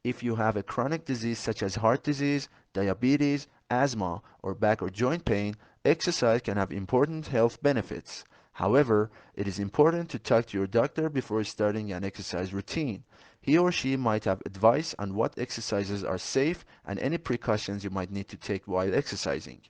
If you have a chronic disease such as heart disease, diabetes, asthma, or back or joint pain, exercise can have important health benefits. However, it is important to talk to your doctor before starting an exercise routine. He or she might have advice on what exercises are safe and any precautions you might need to take while exercising.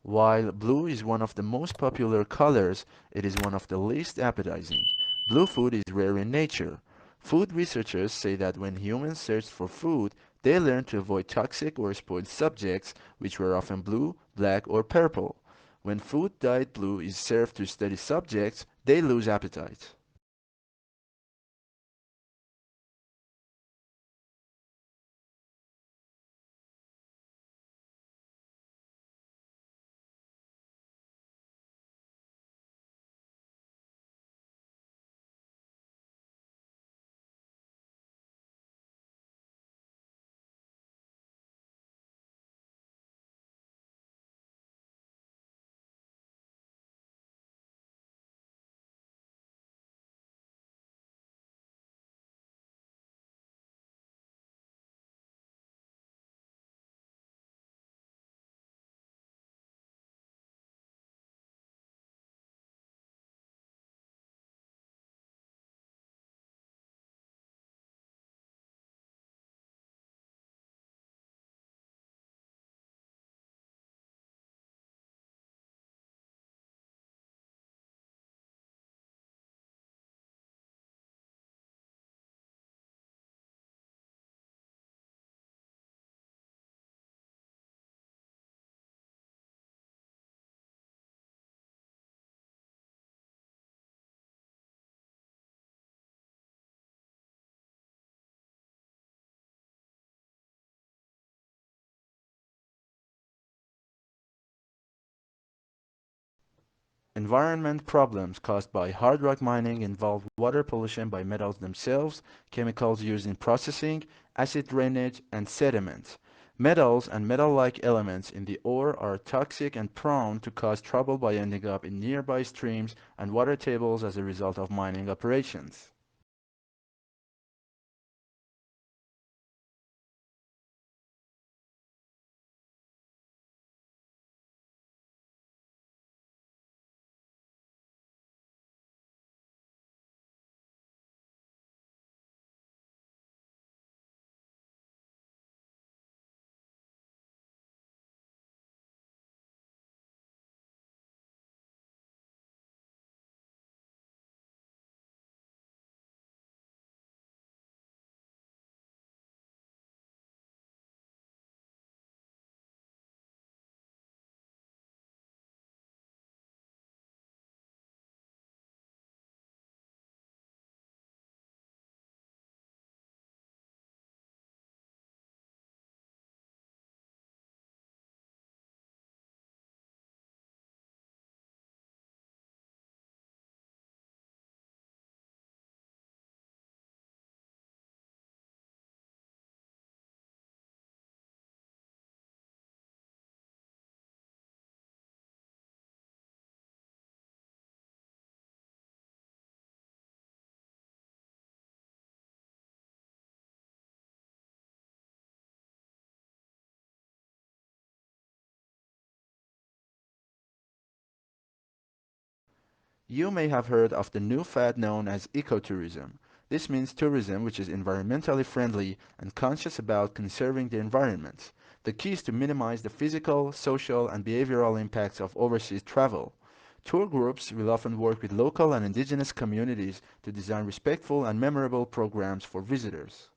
While blue is one of the most popular colors, it is one of the least appetizing. Blue food is rare in nature. Food researchers say that when humans searched for food, they learned to avoid toxic or spoiled subjects, which were often blue, black, or purple. When food dyed blue is served to steady subjects, they lose appetite. Environment problems caused by hard rock mining involve water pollution by metals themselves, chemicals used in processing, acid drainage, and sediment. Metals and metal-like elements in the ore are toxic and prone to cause trouble by ending up in nearby streams and water tables as a result of mining operations. You may have heard of the new fad known as ecotourism. This means tourism which is environmentally friendly and conscious about conserving the environment. The key is to minimize the physical, social, and behavioral impacts of overseas travel. Tour groups will often work with local and indigenous communities to design respectful and memorable programs for visitors.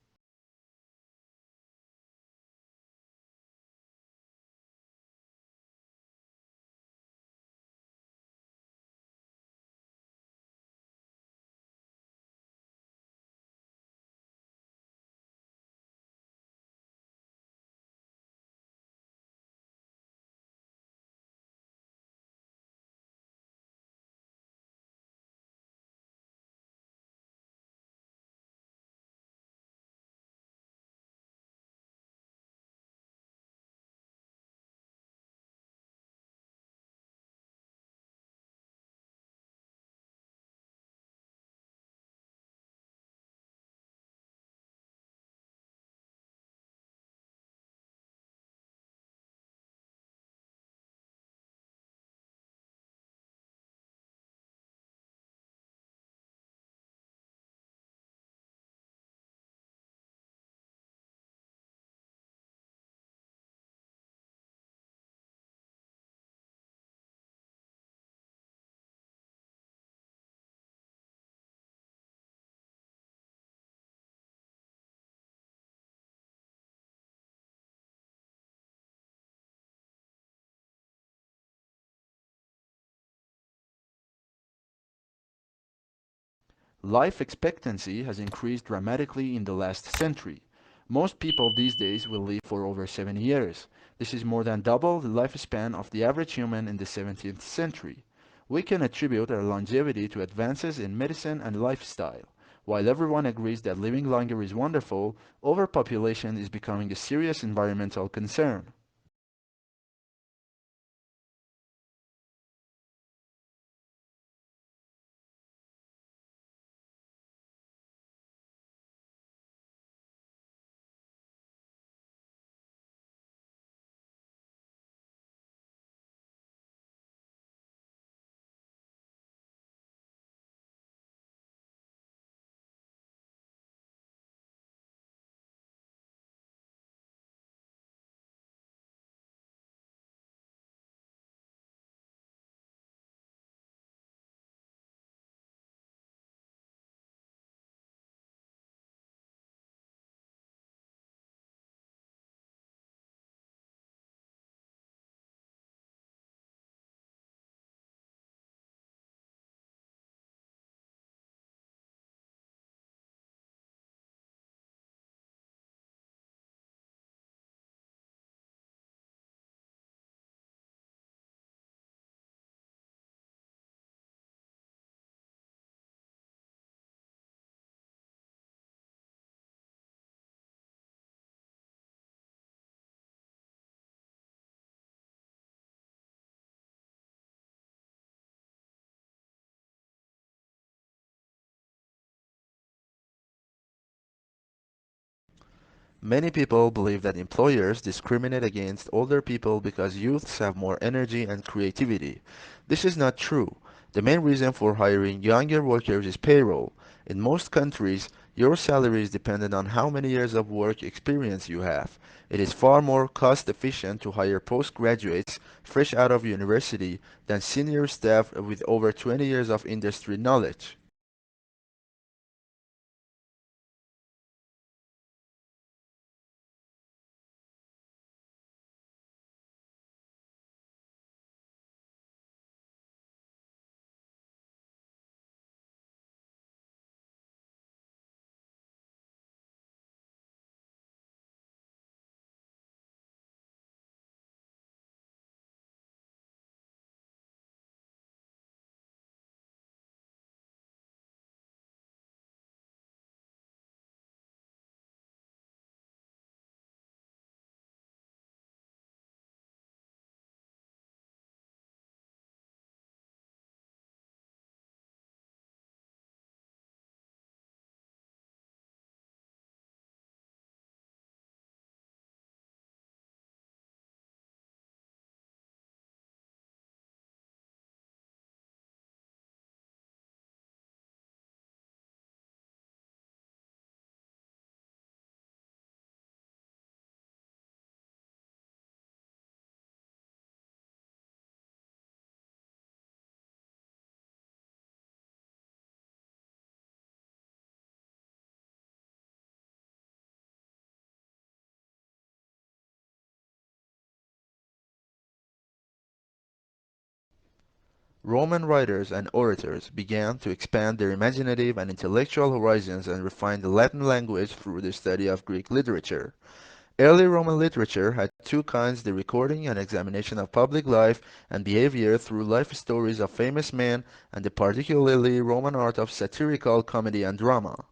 Life expectancy has increased dramatically in the last century. Most people these days will live for over 70 years. This is more than double the lifespan of the average human in the 17th century. We can attribute our longevity to advances in medicine and lifestyle. While everyone agrees that living longer is wonderful, overpopulation is becoming a serious environmental concern. Many people believe that employers discriminate against older people because youths have more energy and creativity. This is not true. The main reason for hiring younger workers is payroll. In most countries, your salary is dependent on how many years of work experience you have. It is far more cost efficient to hire postgraduates fresh out of university than senior staff with over 20 years of industry knowledge. Roman writers and orators began to expand their imaginative and intellectual horizons and refine the Latin language through the study of Greek literature. Early Roman literature had two kinds: the recording and examination of public life and behavior through life stories of famous men, and the particularly Roman art of satirical comedy and drama.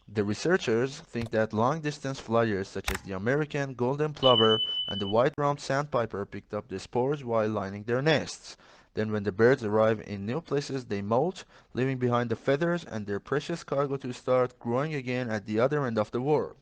The researchers think that long-distance flyers such as the American golden plover and the white-rumped sandpiper picked up the spores while lining their nests. Then when the birds arrive in new places they molt, leaving behind the feathers and their precious cargo to start growing again at the other end of the world.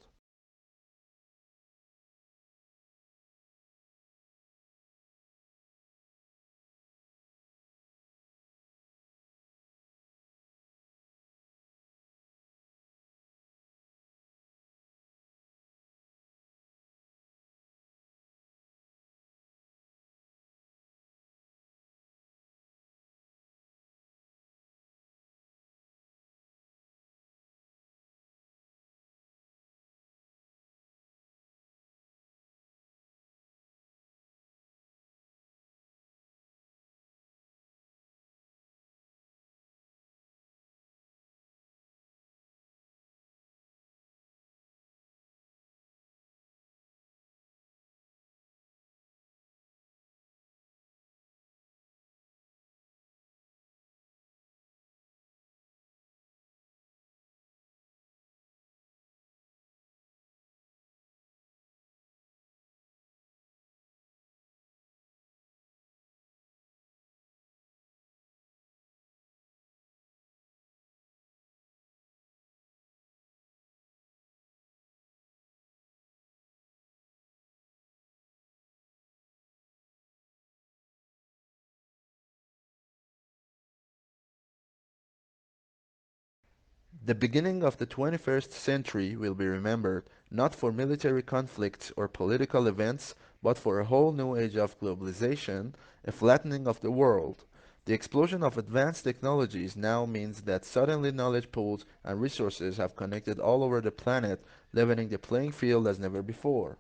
The beginning of the 21st century will be remembered not for military conflicts or political events, but for a whole new age of globalization, a flattening of the world. The explosion of advanced technologies now means that suddenly knowledge pools and resources have connected all over the planet, leveling the playing field as never before.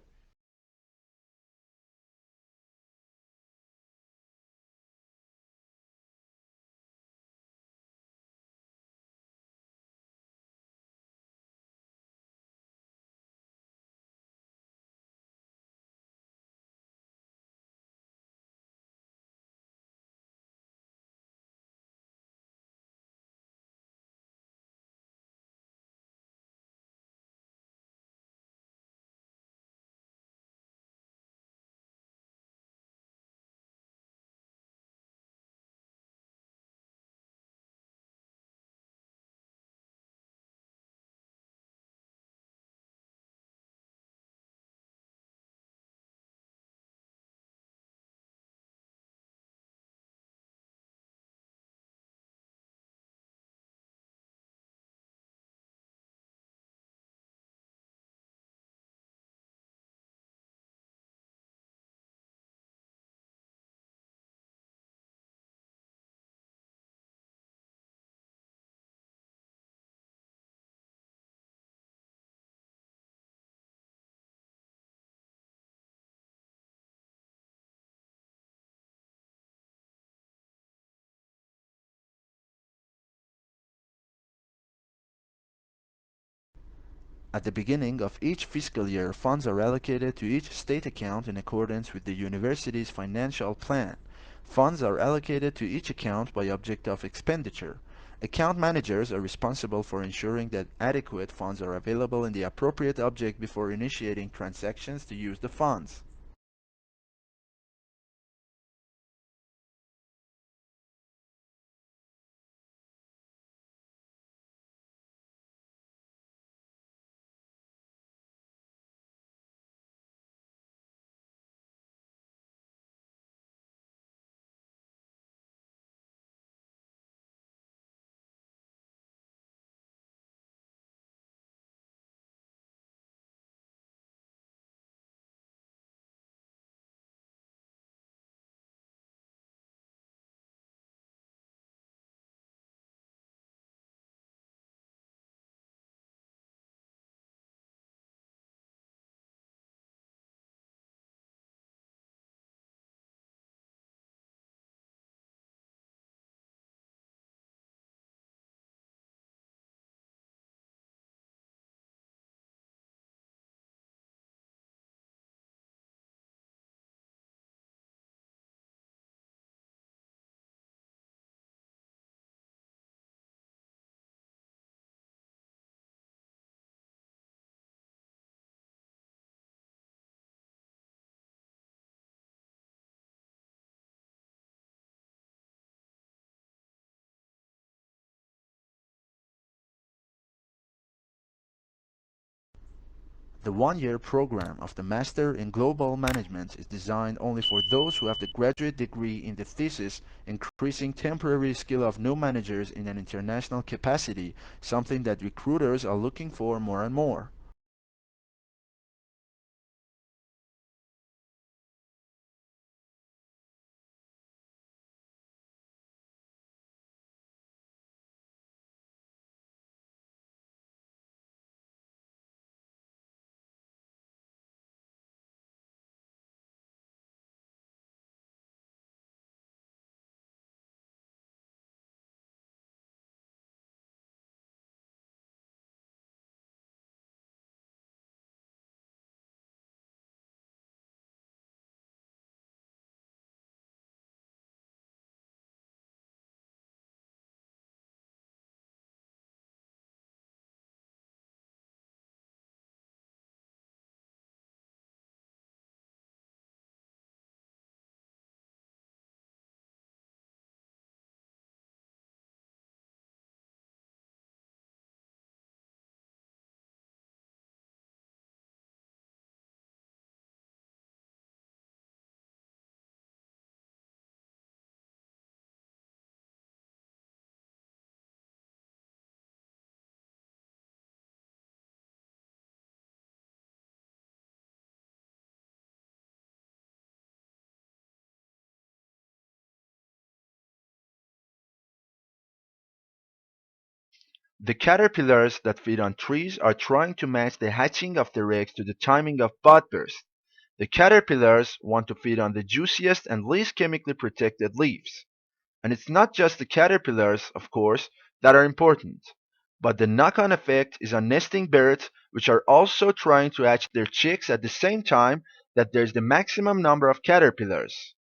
At the beginning of each fiscal year, funds are allocated to each state account in accordance with the university's financial plan. Funds are allocated to each account by object of expenditure. Account managers are responsible for ensuring that adequate funds are available in the appropriate object before initiating transactions to use the funds. The one-year program of the Master in Global Management is designed only for those who have the graduate degree in the thesis, increasing temporary skill of new managers in an international capacity, something that recruiters are looking for more and more. The caterpillars that feed on trees are trying to match the hatching of their eggs to the timing of bud burst. The caterpillars want to feed on the juiciest and least chemically protected leaves. And it's not just the caterpillars, of course, that are important. But the knock-on effect is on nesting birds, which are also trying to hatch their chicks at the same time that there's the maximum number of caterpillars.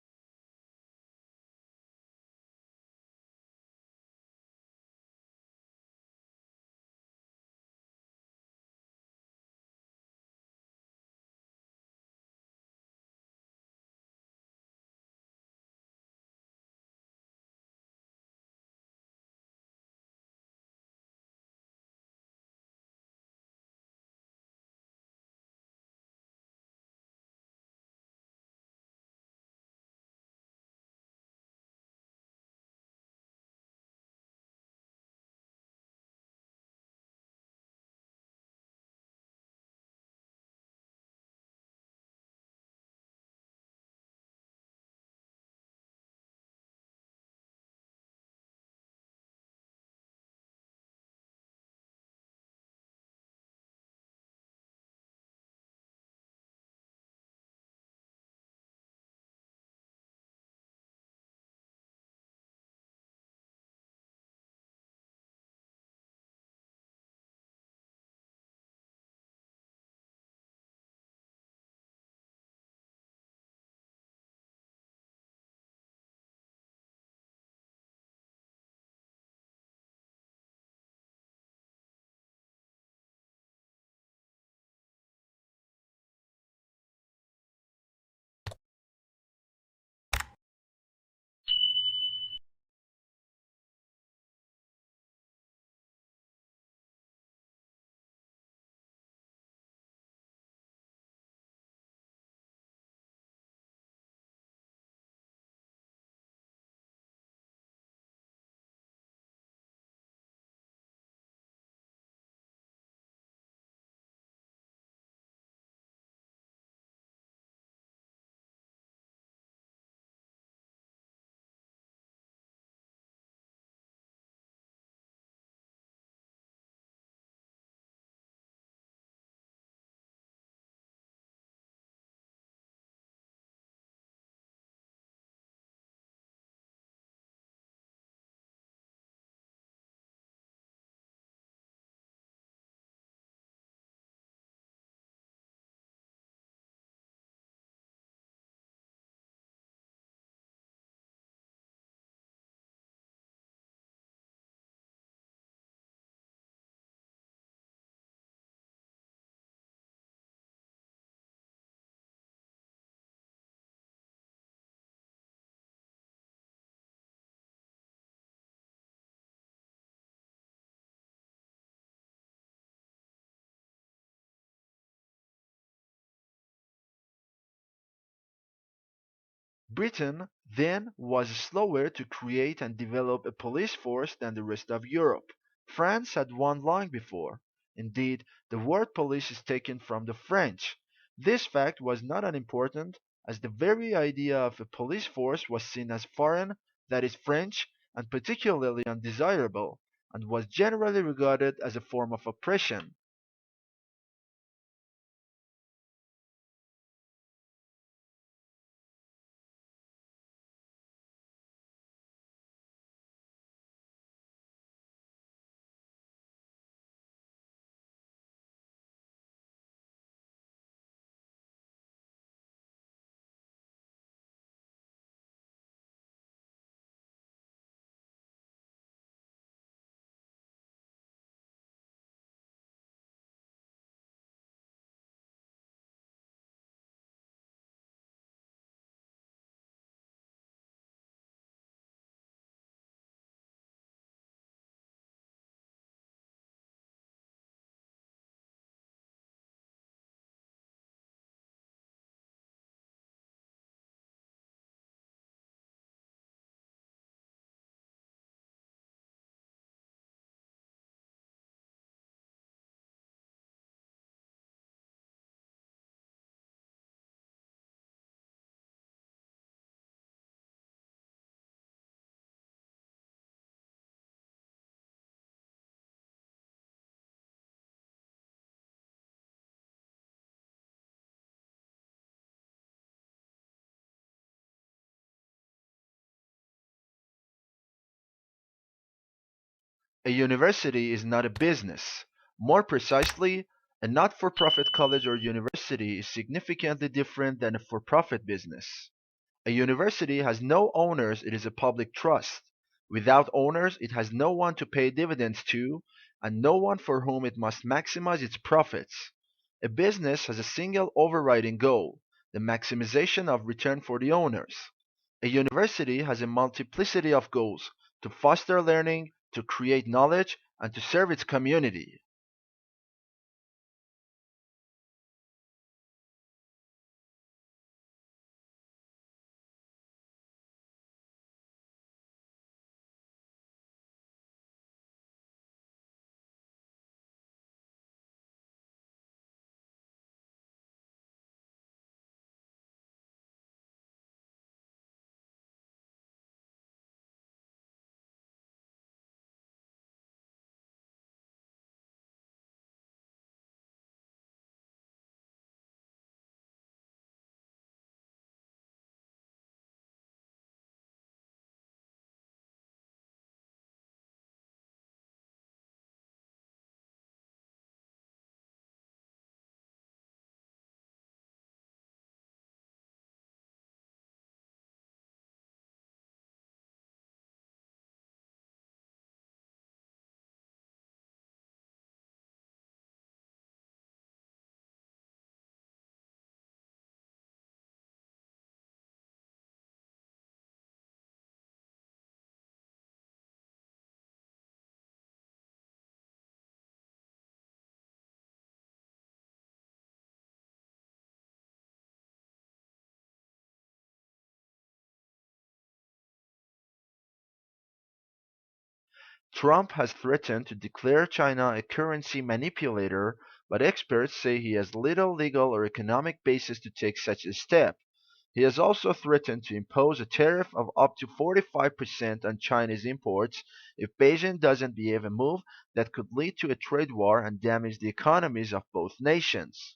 Britain then was slower to create and develop a police force than the rest of Europe. France had one long before. Indeed, the word police is taken from the French. This fact was not unimportant, as the very idea of a police force was seen as foreign, that is French, and particularly undesirable, and was generally regarded as a form of oppression. A university is not a business. More precisely, a not-for-profit college or university is significantly different than a for-profit business. A university has no owners, it is a public trust. Without owners, it has no one to pay dividends to, and no one for whom it must maximize its profits. A business has a single overriding goal, the maximization of return for the owners. A university has a multiplicity of goals, to foster learning, to create knowledge, and to serve its community. Trump has threatened to declare China a currency manipulator, but experts say he has little legal or economic basis to take such a step. He has also threatened to impose a tariff of up to 45% on Chinese imports if Beijing doesn't behave, a move that could lead to a trade war and damage the economies of both nations.